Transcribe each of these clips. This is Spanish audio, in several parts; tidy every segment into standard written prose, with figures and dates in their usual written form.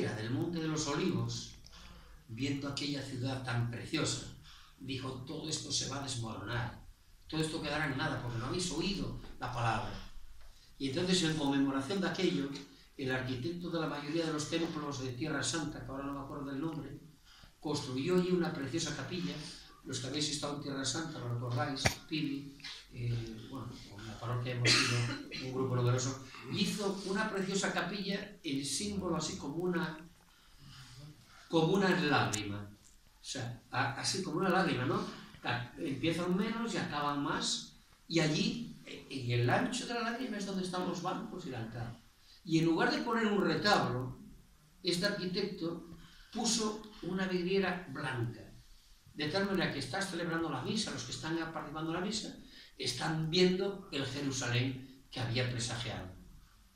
cabecera del Monte de los Olivos, viendo aquella ciudad tan preciosa, dijo: todo esto se va a desmoronar, todo esto quedará en nada, porque no habéis oído la palabra. Y entonces, en conmemoración de aquello, el arquitecto de la mayoría de los templos de Tierra Santa, que ahora no me acuerdo del nombre, construyó allí una preciosa capilla. Los que habéis estado en Tierra Santa, lo recordáis, Pibi, bueno, con la parroquia hemos sido un grupo numeroso, hizo una preciosa capilla, el símbolo así como una lágrima, o sea, así como una lágrima, ¿no? Empiezan menos y acaban más, y allí, en el ancho de la lágrima, es donde están los bancos y la altar. Y en lugar de poner un retablo, este arquitecto puso una vidriera blanca, de tal manera que estás celebrando la misa, los que están participando en la misa, están viendo el Jerusalén que había presagiado.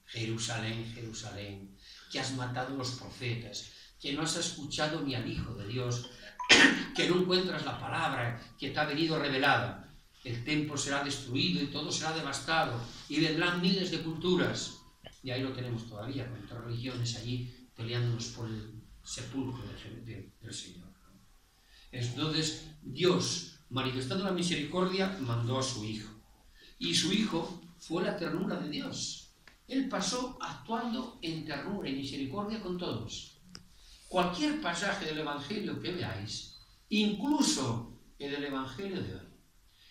Jerusalén, Jerusalén, que has matado a los profetas, que no has escuchado ni al Hijo de Dios, que no encuentras la palabra que te ha venido revelada. El templo será destruido y todo será devastado, y vendrán miles de culturas. Y ahí lo tenemos todavía, con otras religiones allí peleándonos por el sepulcro del Señor. Entonces, Dios, manifestando la misericordia, mandó a su Hijo. Y su Hijo fue la ternura de Dios. Él pasó actuando en ternura y misericordia con todos. Cualquier pasaje del Evangelio que veáis, incluso en el Evangelio de hoy,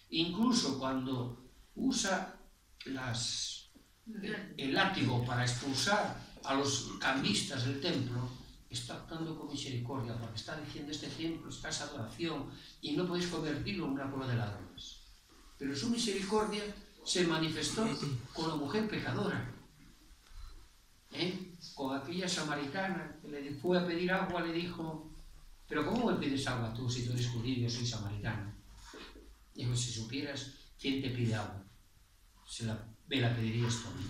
incluso cuando usa el látigo para expulsar a los cambistas del templo, está actuando con misericordia, porque está diciendo: este templo es casa de adoración y no podéis convertirlo en una cueva de ladrones. Pero su misericordia se manifestó con la mujer pecadora, con aquella samaritana que le fue a pedir agua. Le dijo: ¿pero cómo me pides agua tú si tú eres judío y yo soy samaritana? Dijo: si supieras quién te pide agua, me la pedirías tú a mí,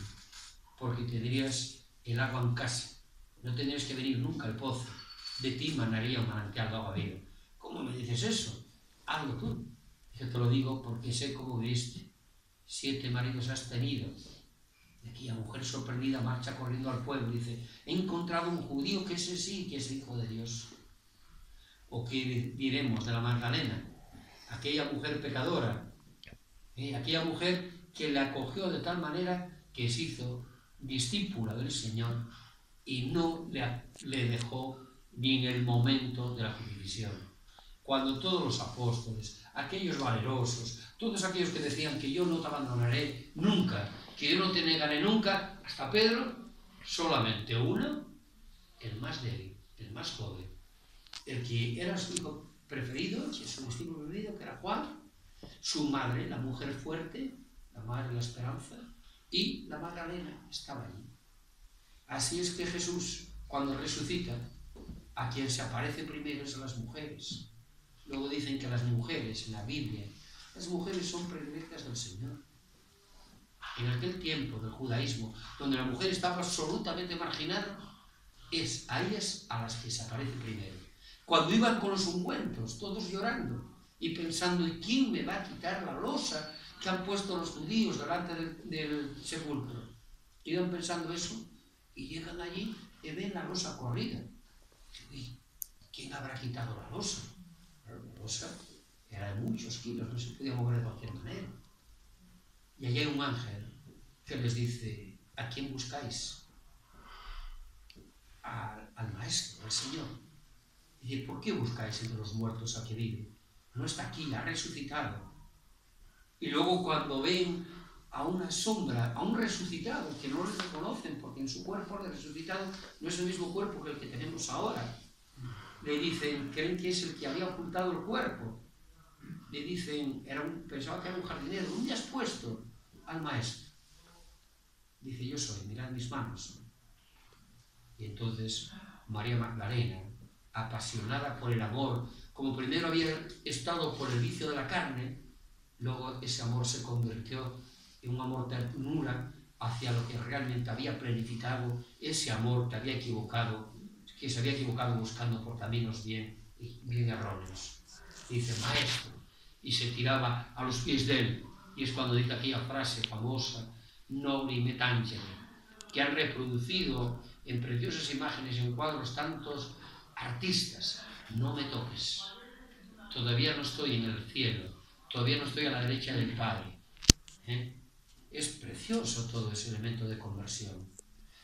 porque tendrías el agua en casa, no tendrías que venir nunca al pozo, de ti manaría un manantial de agua viva. ¿Cómo me dices eso? Hazlo tú. Yo te lo digo porque sé cómo viviste. 7 maridos has tenido. Y aquella mujer sorprendida marcha corriendo al pueblo y dice: he encontrado un judío que ese sí que es hijo de Dios. ¿O qué diremos de la Magdalena? Aquella mujer pecadora, aquella mujer que la acogió de tal manera que se hizo discípula del Señor y no le dejó ni en el momento de la crucifixión. Cuando todos los apóstoles, aquellos valerosos, todos aquellos que decían que yo no te abandonaré nunca, que yo no te negaré nunca, hasta Pedro, solamente uno, el más débil, el más joven, el que era su hijo preferido, que es su discípulo preferido, que era Juan, su madre, la mujer fuerte, la madre de la esperanza, y la Magdalena estaba allí. Así es que Jesús, cuando resucita, a quien se aparece primero es a las mujeres. Luego dicen que las mujeres, en la Biblia, las mujeres son predilectas del Señor. En aquel tiempo del judaísmo, donde la mujer estaba absolutamente marginada, es a ellas a las que se aparece primero. Cuando iban con los ungüentos, todos llorando y pensando: ¿y quién me va a quitar la losa que han puesto los judíos delante del sepulcro? Iban pensando eso y llegan allí y ven la losa corrida. Uy, ¿quién habrá quitado la losa? Pero la losa era de muchos kilos, no se podía mover de cualquier manera. Y allí hay un ángel que les dice: ¿a quién buscáis? Al Maestro, al Señor. Y dice: ¿por qué buscáis entre los muertos al que vive? No está aquí, la ha resucitado. Y luego, cuando ven a una sombra, a un resucitado, que no le reconocen porque en su cuerpo el resucitado no es el mismo cuerpo que el que tenemos ahora, le dicen: creen que es el que había ocultado el cuerpo. Le dicen: pensaba que era un jardinero. ¿Dónde has puesto al Maestro? Dice: yo soy, mirad mis manos. Y entonces María Magdalena, apasionada por el amor, como primero había estado por el vicio de la carne, luego ese amor se convirtió en un amor de ternura hacia lo que realmente había planificado, ese amor que se había equivocado buscando por caminos bien erróneos. Dice: Maestro, y se tiraba a los pies de él. Y es cuando dice aquella frase famosa: Noli me tangere, que han reproducido en preciosas imágenes, en cuadros, tantos artistas. No me toques. Todavía no estoy en el cielo. Todavía no estoy a la derecha del Padre. Es precioso todo ese elemento de conversión.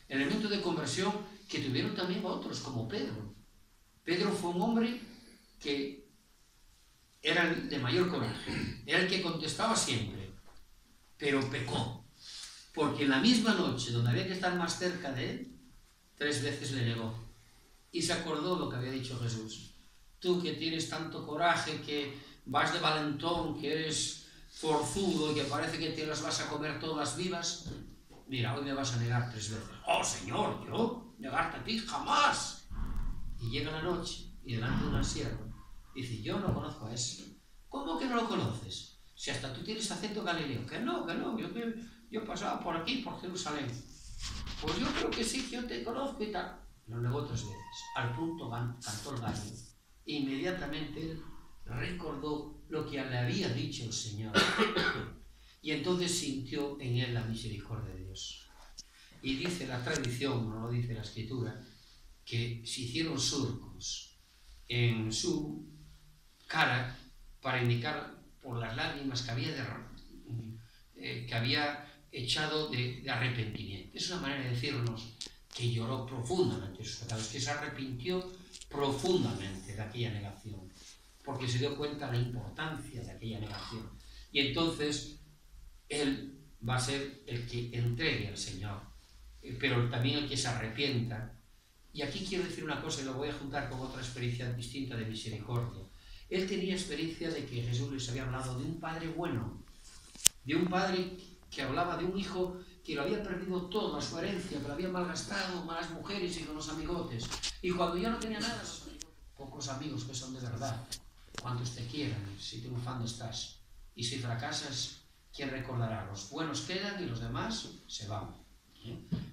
Elemento de conversión que tuvieron también otros, como Pedro. Pedro fue un hombre que era el de mayor coraje, era el que contestaba siempre, pero pecó, porque en la misma noche, donde había que estar más cerca de él, 3 veces le negó. Y se acordó lo que había dicho Jesús. Tú que tienes tanto coraje, que vas de valentón, que eres forzudo y que parece que te las vas a comer todas vivas, mira, hoy me vas a negar 3 veces. ¡Oh, Señor, yo negarte a ti jamás! Y llega la noche y delante de un siervo dice, yo no conozco a ese. ¿Cómo que no lo conoces? Si hasta tú tienes acento galileo. Que no, yo pasaba por aquí, por Jerusalén. Pues yo creo que sí, que yo te conozco y tal. Lo negó 3 veces. Al punto cantó el gallo. Inmediatamente él recordó lo que le había dicho el Señor. Y entonces sintió en él la misericordia de Dios. Y dice la tradición, no lo dice la Escritura, que se hicieron surcos en su cara para indicar por las lágrimas que había echado de arrepentimiento. Es una manera de decirnos que lloró profundamente sus pecados, que se arrepintió profundamente de aquella negación, porque se dio cuenta de la importancia de aquella negación. Y entonces él va a ser el que entregue al Señor, pero también el que se arrepienta. Y aquí quiero decir una cosa y lo voy a juntar con otra experiencia distinta de misericordia. Él tenía experiencia de que Jesús les había hablado de un padre bueno, de un padre que hablaba de un hijo que lo había perdido todo, a su herencia, que lo había malgastado con las mujeres y con los amigotes. Y cuando ya no tenía nada, pocos amigos que son de verdad, cuantos te quieran, si triunfando estás. Y si fracasas, ¿quién recordará? Los buenos quedan y los demás se van.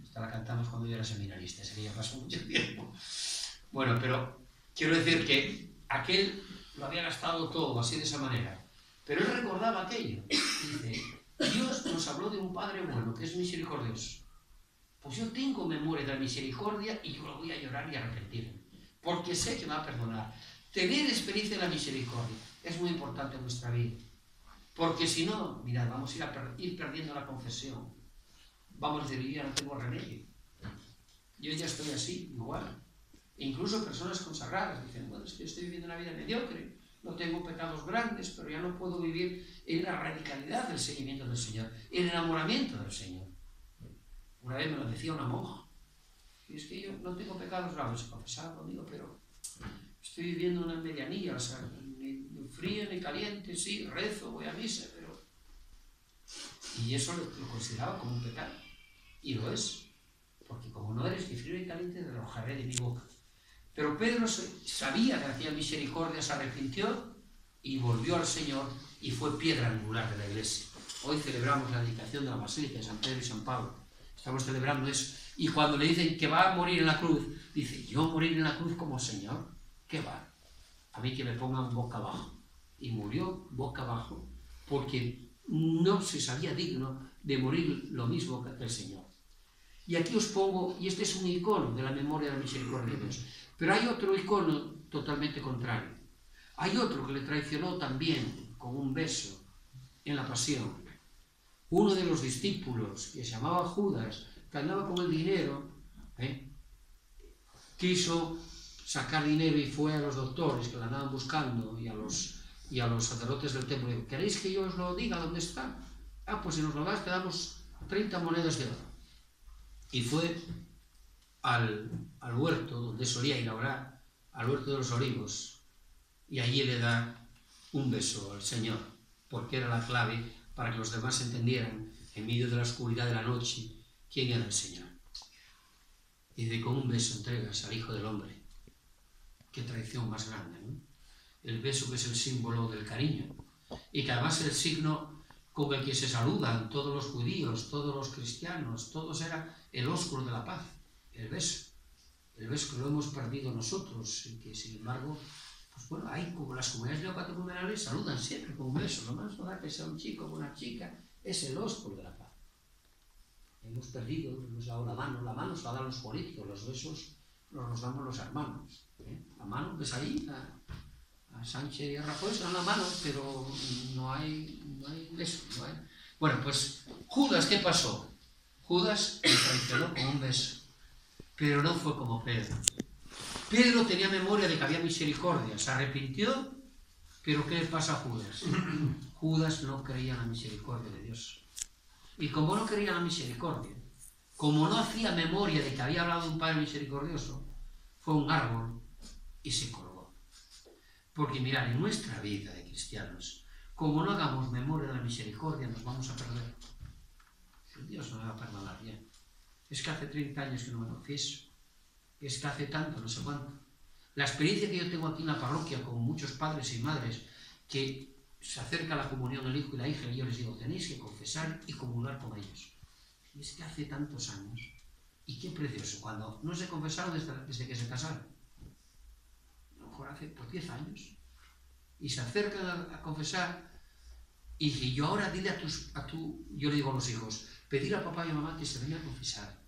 Esta la cantamos cuando yo era seminarista, ese que ya pasó mucho tiempo. Bueno, pero quiero decir que aquel lo había gastado todo, así de esa manera. Pero él recordaba aquello. Dice, Dios nos habló de un Padre bueno, que es misericordioso. Pues yo tengo memoria de la misericordia y yo lo voy a llorar y arrepentirme, porque sé que me va a perdonar. Tener experiencia de la misericordia es muy importante en nuestra vida. Porque si no, mirad, vamos a ir perdiendo la confesión. Vamos a decir, yo ya no tengo remedio. Yo ya estoy así, igual. E incluso personas consagradas dicen, bueno, es que yo estoy viviendo una vida mediocre, no tengo pecados grandes, pero ya no puedo vivir en la radicalidad del seguimiento del Señor, en el enamoramiento del Señor. Una vez me lo decía una monja, y es que yo no tengo pecados graves, se confesaba conmigo, pero estoy viviendo una medianía, o sea, ni frío ni caliente, sí, rezo, voy a misa, pero... Y eso lo consideraba como un pecado, y lo es, porque como no eres ni frío ni caliente, te arrojaré de mi boca. Pero Pedro sabía que hacía misericordia, se arrepintió y volvió al Señor y fue piedra angular de la iglesia. Hoy celebramos la dedicación de la Basílica de San Pedro y San Pablo. Estamos celebrando eso. Y cuando le dicen que va a morir en la cruz, dice, ¿yo morir en la cruz como Señor? ¿Qué va? A mí que me pongan boca abajo. Y murió boca abajo porque no se sabía digno de morir lo mismo que el Señor. Y aquí os pongo, y este es un icono de la memoria de la misericordia de Dios. Pero hay otro icono totalmente contrario. Hay otro que le traicionó también con un beso en la pasión. Uno de los discípulos, que se llamaba Judas, que andaba con el dinero, quiso sacar dinero y fue a los doctores que lo andaban buscando y a los sacerdotes del templo. Dijo, ¿queréis que yo os lo diga dónde está? Ah, pues si nos lo das te damos 30 monedas de oro. Y fue al huerto donde solía ir a orar, al huerto de los olivos, y allí le da un beso al Señor, porque era la clave para que los demás entendieran, en medio de la oscuridad de la noche, quién era el Señor. Y de con un beso entregas al Hijo del Hombre. Qué traición más grande, ¿no? El beso que es el símbolo del cariño, y que además es el signo con el que se saludan todos los judíos, todos los cristianos, todos era el ósculo de la paz, el beso que lo hemos perdido nosotros, y que sin embargo, pues bueno, hay como las comunidades neocatecumenales saludan siempre con un beso, lo más no da que sea un chico o una chica, es el ósculo de la paz. hemos perdido, hemos dado la mano se la dan los políticos, los besos nos damos los hermanos. La mano, ves ahí, a Sánchez y a Rajoy se dan la mano, pero no hay beso, no hay. Bueno, pues Judas, ¿qué pasó? Judas le traicionó con un beso, pero no fue como Pedro. Pedro tenía memoria de que había misericordia, se arrepintió, pero ¿qué le pasa a Judas? Judas no creía en la misericordia de Dios. Y como no creía en la misericordia, como no hacía memoria de que había hablado de un Padre misericordioso, fue un árbol y se colgó. Porque mirad, en nuestra vida de cristianos, como no hagamos memoria de la misericordia, nos vamos a perder. Dios no me va a perdonar ya. Es que hace 30 años que no me confieso. Es que hace tanto, no sé cuánto. La experiencia que yo tengo aquí en la parroquia con muchos padres y madres que se acerca a la comunión el hijo y la hija y yo les digo, tenéis que confesar y comulgar con ellos. Y es que hace tantos años. Y qué precioso, cuando no se confesaron desde que se casaron. A lo mejor hace 10 años. Y se acercan a confesar. Y dice, yo ahora dile yo le digo a los hijos, pedir a papá y a mamá que se vengan a confesar.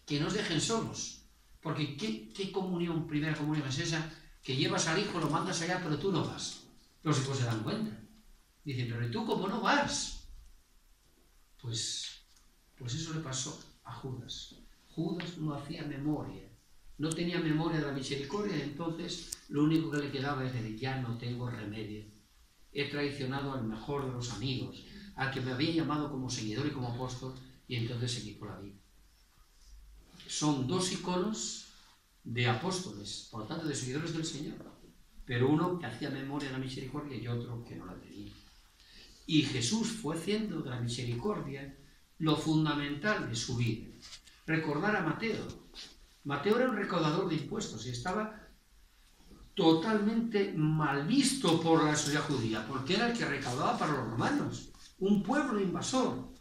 Que no os dejen solos. Porque ¿qué comunión, primera comunión es esa? Que llevas al hijo, lo mandas allá, pero tú no vas. Los hijos se dan cuenta. Dicen, pero ¿y tú cómo no vas? Pues eso le pasó a Judas. Judas no hacía memoria. No tenía memoria de la misericordia, y entonces lo único que le quedaba es decir, ya no tengo remedio. He traicionado al mejor de los amigos, al que me había llamado como seguidor y como apóstol, y entonces se quitó la vida. Son dos iconos de apóstoles, por lo tanto de seguidores del Señor, pero uno que hacía memoria de la misericordia y otro que no la tenía. Y Jesús fue haciendo de la misericordia lo fundamental de su vida. Recordar a Mateo. Mateo era un recaudador de impuestos y estaba totalmente mal visto por la sociedad judía, porque era el que recaudaba para los romanos, un pueblo invasor.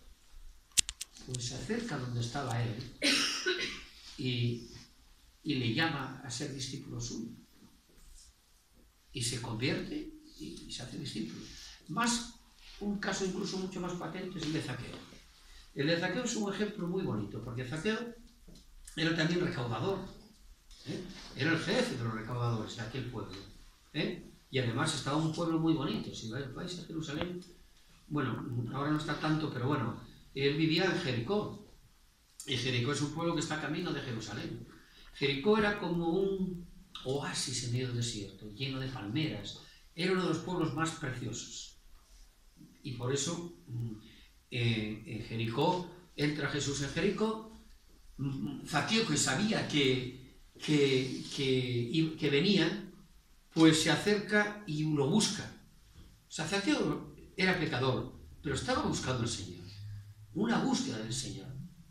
Pues se acerca donde estaba él y le llama a ser discípulo suyo. Y se convierte y se hace discípulo. Un caso incluso mucho más patente es el de Zaqueo. El de Zaqueo es un ejemplo muy bonito, porque Zaqueo era también recaudador. Era el jefe de los recaudadores de aquel pueblo. Y además estaba un pueblo muy bonito. Si vais a Jerusalén, bueno, ahora no está tanto, pero bueno, él vivía en Jericó. Y Jericó es un pueblo que está camino de Jerusalén. Jericó era como un oasis en medio del desierto, lleno de palmeras. Era uno de los pueblos más preciosos. Y por eso, en Jericó, entra Jesús en Jericó. Zaqueo, que sabía que venía, pues se acerca y lo busca. O sea, Zaqueo era pecador, pero estaba buscando al Señor. Una búsqueda del Señor.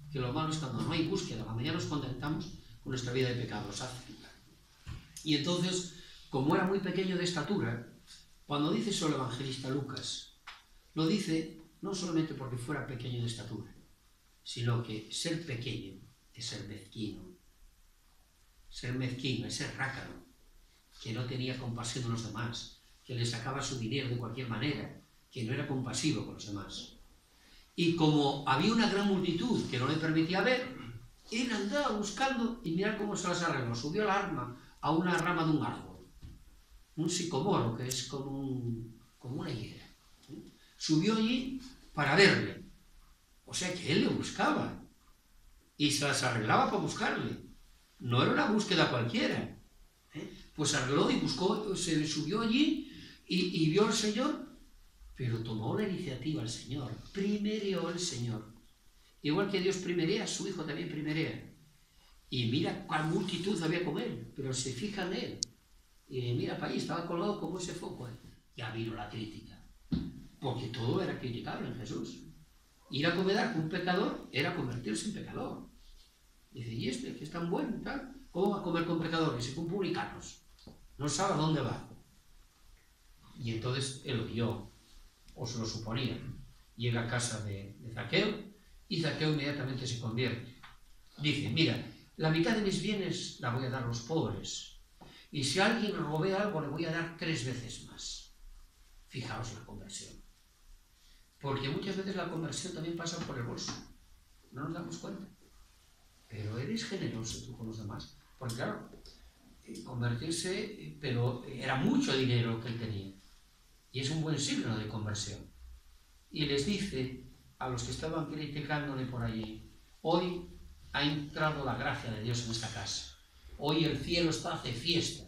Que lo malo es cuando no hay búsqueda, cuando ya nos contentamos con nuestra vida de pecados. Y entonces, como era muy pequeño de estatura, cuando dice eso el evangelista Lucas, lo dice no solamente porque fuera pequeño de estatura, sino que ser pequeño es ser mezquino. Ser mezquino es ser rácano, que no tenía compasión de los demás, que le sacaba su dinero de cualquier manera, que no era compasivo con los demás. Y como había una gran multitud que no le permitía ver, él andaba buscando y mirad cómo se las arregló. Subió a una rama de un árbol, un sicomoro, que es como una higuera. Subió allí para verle. O sea que él le buscaba y se las arreglaba para buscarle. No era una búsqueda cualquiera. Pues arregló y buscó, se subió allí y vio al Señor, pero tomó la iniciativa el Señor, primereó el Señor. Igual que Dios primerea, su Hijo también primerea. Y mira cuál multitud había con él, pero se fija en él. Y mira para allí, estaba colgado como ese foco. Ya vino la crítica, porque todo era criticable en Jesús. Ir a comer con un pecador era convertirse en pecador. Dice, ¿y este que es tan bueno y tal? ¿Cómo va a comer con pecadores y con publicanos? No sabe a dónde va. Y entonces él lo vio, o se lo suponía. Llega a casa de Zaqueo, y Zaqueo inmediatamente se convierte. Dice, mira, la mitad de mis bienes la voy a dar a los pobres, y si alguien robe algo le voy a dar 3 veces más. Fijaos la conversión. Porque muchas veces la conversión también pasa por el bolso. no nos damos cuenta. Pero eres generoso tú con los demás. Porque claro, convertirse, pero era mucho dinero lo que él tenía. Y es un buen signo de conversión. Y les dice a los que estaban criticándole por allí, hoy ha entrado la gracia de Dios en esta casa. Hoy el cielo está de fiesta,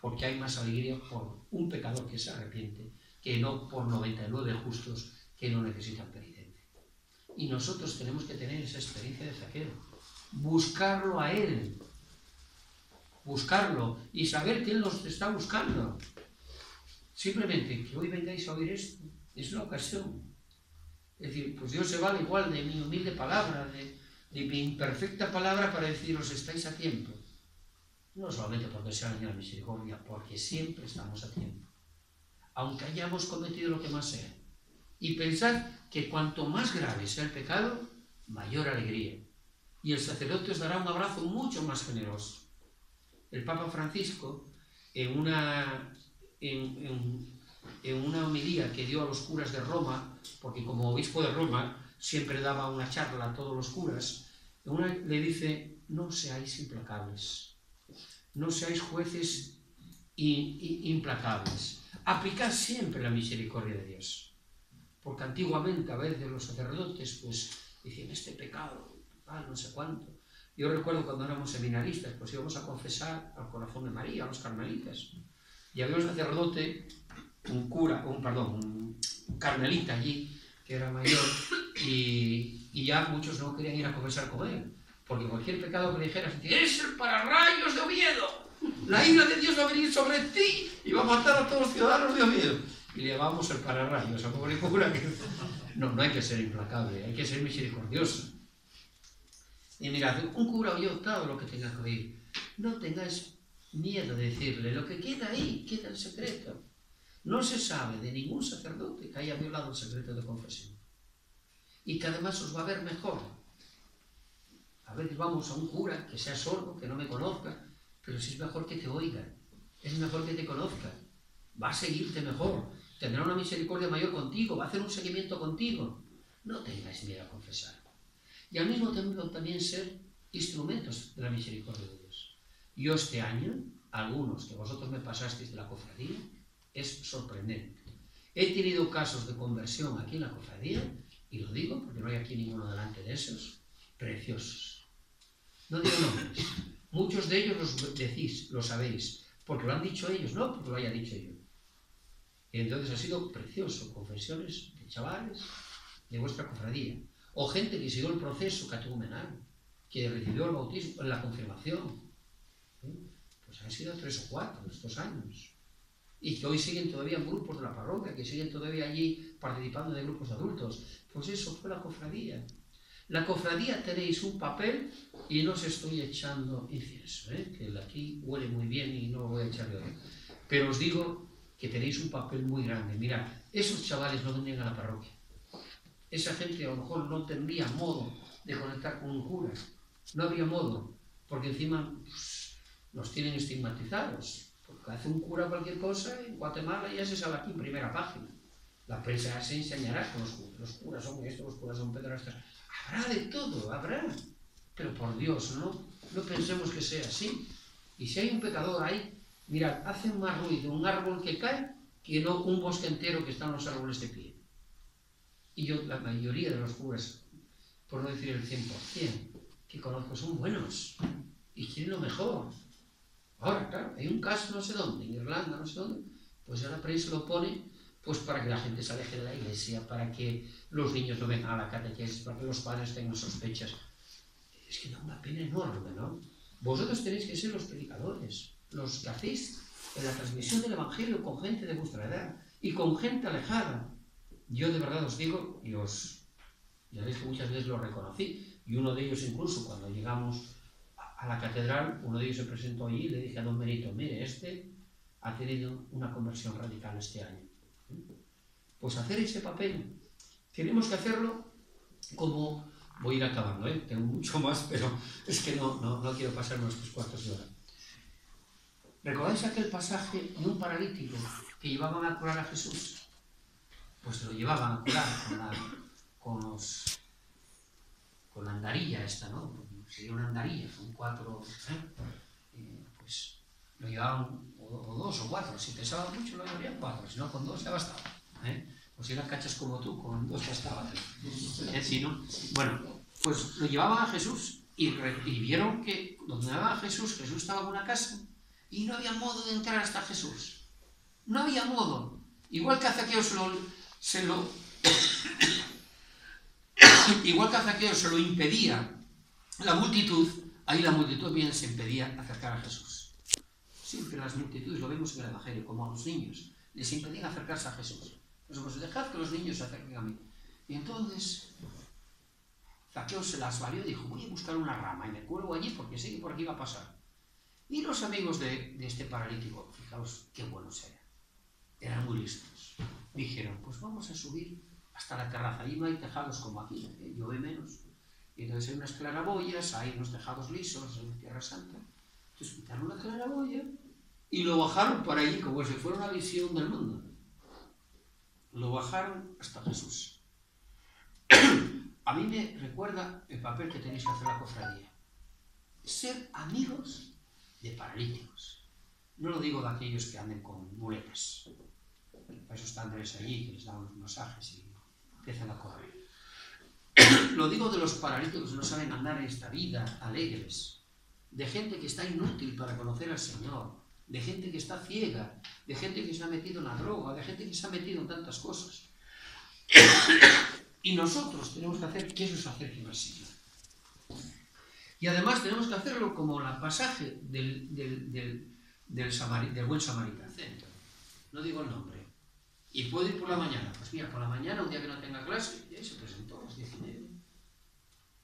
porque hay más alegría por un pecador que se arrepiente, que no por 99 justos que no necesitan penitencia. Y nosotros tenemos que tener esa experiencia de Zaqueo, buscarlo a él, buscarlo y saber que él nos está buscando. Simplemente que hoy vengáis a oír esto, es una ocasión. Es decir, pues Dios se vale igual de mi humilde palabra, de mi imperfecta palabra para deciros, estáis a tiempo. No solamente porque sea el año de la misericordia, porque siempre estamos a tiempo. Aunque hayamos cometido lo que más sea. Y pensad que cuanto más grave sea el pecado, mayor alegría. Y el sacerdote os dará un abrazo mucho más generoso. El Papa Francisco, en una homilía que dio a los curas de Roma, porque como obispo de Roma siempre daba una charla a todos los curas, le dice, no seáis implacables, no seáis jueces implacables, aplicad siempre la misericordia de Dios. Porque antiguamente a veces los sacerdotes pues decían, este pecado, no sé cuánto. Yo recuerdo cuando éramos seminaristas, pues íbamos a confesar al corazón de María, a los carmelitas. Y había un sacerdote, un carmelita allí, que era mayor, y ya muchos no querían ir a confesar con él. Porque cualquier pecado que le dijeras, es el pararrayos de Oviedo. La ira de Dios va a venir sobre ti y va a matar a todos los ciudadanos de Oviedo. Y le llamamos el pararrayos a pobre cura. No hay que ser implacable, hay que ser misericordioso. Y mirad, un cura oyó todo lo que tenga que oír. No tengáis miedo de decirle, lo que queda ahí, queda en secreto. No se sabe de ningún sacerdote que haya violado el secreto de confesión. Y que además os va a ver mejor. A veces vamos a un cura que sea sordo, que no me conozca, pero si es mejor que te oiga, es mejor que te conozca, va a seguirte mejor, tendrá una misericordia mayor contigo, va a hacer un seguimiento contigo. No tengáis miedo a confesar. Y al mismo tiempo también ser instrumentos de la misericordia de Dios. Yo este año, algunos que vosotros me pasasteis de la cofradía, es sorprendente. He tenido casos de conversión aquí en la cofradía, y lo digo porque no hay aquí ninguno delante de esos, preciosos. No digo nombres. Muchos de ellos los decís, lo sabéis, porque lo han dicho ellos, no porque lo haya dicho yo. Y entonces ha sido precioso, confesiones de chavales de vuestra cofradía. O gente que siguió el proceso catecumenal, que recibió el bautismo, la confirmación. Pues han sido 3 o 4 estos años. Y que hoy siguen todavía en grupos de la parroquia, que siguen todavía allí participando de grupos de adultos. Pues eso fue la cofradía. La cofradía tenéis un papel, y no os estoy echando incienso, que aquí huele muy bien y no lo voy a echar yo. Pero os digo que tenéis un papel muy grande. Mirad, esos chavales no vendrían a la parroquia. Esa gente a lo mejor no tendría modo de conectar con un cura. No habría modo, porque encima pues, nos tienen estigmatizados. Porque hace un cura cualquier cosa, en Guatemala ya se sabe aquí en primera página. La prensa se enseñará con los curas son esto, los curas son pederastas. Habrá de todo, habrá. Pero por Dios, no pensemos que sea así. Y si hay un pecador ahí, mirad, hace más ruido un árbol que cae que no un bosque entero que están los árboles de pie. Y yo, la mayoría de los curas, por no decir el 100%, que conozco son buenos y quieren lo mejor. Ahora, claro, hay un caso no sé dónde, en Irlanda, no sé dónde, pues ya la prensa lo pone pues para que la gente se aleje de la iglesia, para que los niños no vengan a la catequesis, para que los padres tengan sospechas. Es que da una pena enorme, ¿no? Vosotros tenéis que ser los predicadores, los que hacéis en la transmisión del Evangelio con gente de vuestra edad y con gente alejada. Yo de verdad os digo, y ya veis que muchas veces lo reconocí, y uno de ellos incluso cuando llegamos a la catedral, uno de ellos se presentó allí y le dije a don Benito, mire, este ha tenido una conversión radical este año. Pues hacer ese papel, tenemos que hacerlo como, voy a ir acabando, tengo mucho más, pero es que no quiero pasarme los 3 cuartos de hora. ¿Recordáis aquel pasaje de un paralítico que llevaban a curar a Jesús? Pues lo llevaban a curar con la andarilla esta, ¿no? Sería una andarilla, con 4, pues lo llevaban o 2 o 4, si pesaba mucho lo llevarían 4, si no con 2 ya bastaba, o si eran cachas como tú, con 2 bastaba, si no, bueno, pues lo llevaban a Jesús y vieron que donde llevaban a Jesús, Jesús estaba en una casa y no había modo de entrar hasta Jesús, no había modo, igual que a Zaqueo igual que a Zaqueo se lo impedía la multitud, ahí la multitud bien se impedía acercar a Jesús. Siempre las multitudes, lo vemos en el Evangelio, como a los niños, les impedían acercarse a Jesús. Pues dejad que los niños se acerquen a mí. Y entonces Zaqueo se las valió y dijo, voy a buscar una rama y me cuelgo allí porque sé que por aquí va a pasar. Y los amigos de este paralítico, fijaos qué buenos eran muy listos. Dijeron, pues vamos a subir hasta la terraza, allí no hay tejados como aquí, llueve menos. Y entonces hay unas claraboyas, hay unos tejados lisos en Tierra Santa. Entonces quitaron la claraboya y lo bajaron por allí como si fuera una visión del mundo. Lo bajaron hasta Jesús. A mí me recuerda el papel que tenéis que hacer la cofradía. Ser amigos de paralíticos. No lo digo de aquellos que anden con muletas. Para eso están Andrés allí, que les dan unos masajes y empiezan a correr. Lo digo de los paralíticos que no saben andar en esta vida alegres, de gente que está inútil para conocer al Señor, de gente que está ciega, de gente que se ha metido en la droga, de gente que se ha metido en tantas cosas. Y nosotros tenemos que hacer que ellos se acerquen al Señor. Y además tenemos que hacerlo como el pasaje del buen samaritano. No digo el nombre. Y puedo ir por la mañana. Pues mira, por la mañana, un día que no tenga clase, y ahí se presentó a las 10:30.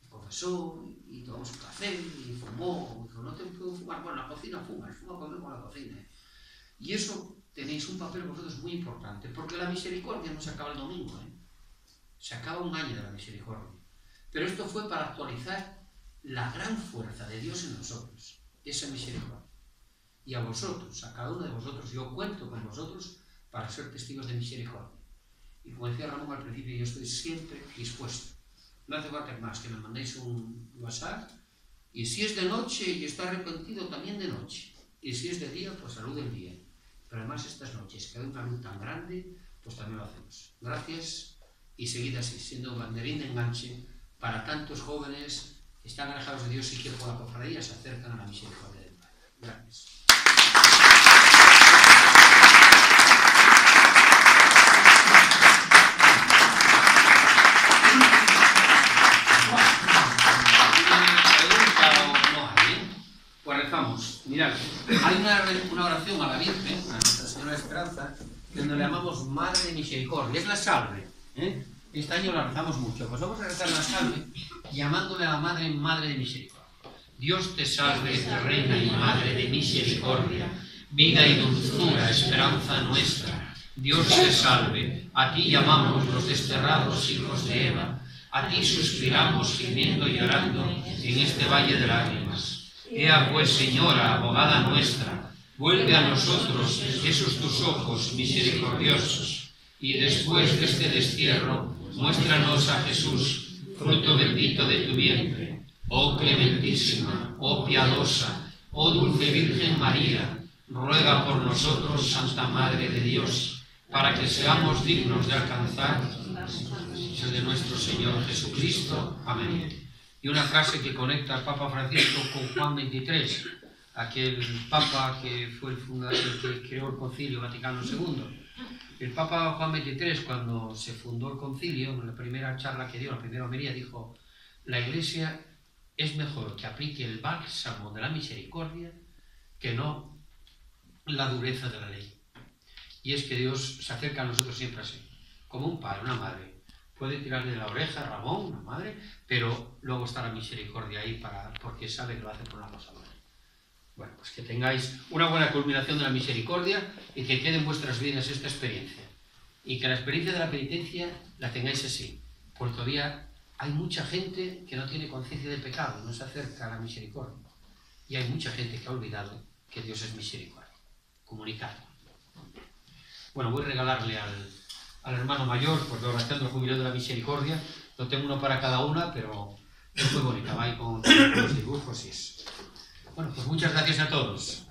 Y confesó, y tomó su café, y fumó. Dijo, no te puedo fumar. Bueno, en la cocina fumas, fuma comer con la cocina. Y eso tenéis un papel vosotros muy importante, porque la misericordia no se acaba el domingo, se acaba un año de la misericordia. Pero esto fue para actualizar la gran fuerza de Dios en nosotros, esa misericordia. Y a vosotros, a cada uno de vosotros, yo cuento con vosotros para ser testigos de misericordia. Y como decía Ramón al principio, yo estoy siempre dispuesto. No hace falta más que me mandéis un WhatsApp, y si es de noche y está arrepentido, también de noche. Y si es de día, pues salud del día. Pero además estas noches, que hay una luz tan grande, pues también lo hacemos. Gracias, y seguid así, siendo un banderín de enganche para tantos jóvenes que están alejados de Dios y que por la cofradía se acercan a la misericordia del Padre. Gracias. Pues rezamos. Mirad, hay una oración a la Virgen, a Nuestra Señora de Esperanza, donde le llamamos Madre de Misericordia. Es la salve. Este año la rezamos mucho. Pues vamos a rezar la salve llamándole a la Madre, Madre de Misericordia. Dios te salve, Reina y Madre de Misericordia, vida y dulzura, esperanza nuestra. Dios te salve, a ti llamamos los desterrados hijos de Eva, a ti suspiramos gimiendo y llorando en este valle de lágrimas. Ea pues, Señora, abogada nuestra, vuelve a nosotros esos tus ojos misericordiosos, y después de este destierro, muéstranos a Jesús, fruto bendito de tu vientre. Oh clementísima, oh piadosa, oh dulce Virgen María, ruega por nosotros, Santa Madre de Dios, para que seamos dignos de alcanzar el de nuestro Señor Jesucristo. Amén. Y una frase que conecta al Papa Francisco con Juan XXIII, aquel Papa que fue el fundador, que creó el Concilio Vaticano II. El Papa Juan XXIII, cuando se fundó el concilio, en la primera charla que dio, la primera homilia, dijo: la Iglesia es mejor que aplique el bálsamo de la misericordia que no la dureza de la ley. Y es que Dios se acerca a nosotros siempre así, como un padre, una madre. Puede tirarle de la oreja a Ramón, una madre, pero luego está la misericordia ahí porque sabe que lo hace por una cosa buena. Bueno, pues que tengáis una buena culminación de la misericordia y que quede en vuestras vidas esta experiencia. Y que la experiencia de la penitencia la tengáis así, porque todavía hay mucha gente que no tiene conciencia del pecado, no se acerca a la misericordia. Y hay mucha gente que ha olvidado que Dios es misericordia. Comunicadlo. Bueno, voy a regalarle al hermano mayor, pues la oración del jubileo de la misericordia. No tengo uno para cada una, pero Es muy bonita, va ahí con los dibujos y eso. Bueno, pues muchas gracias a todos.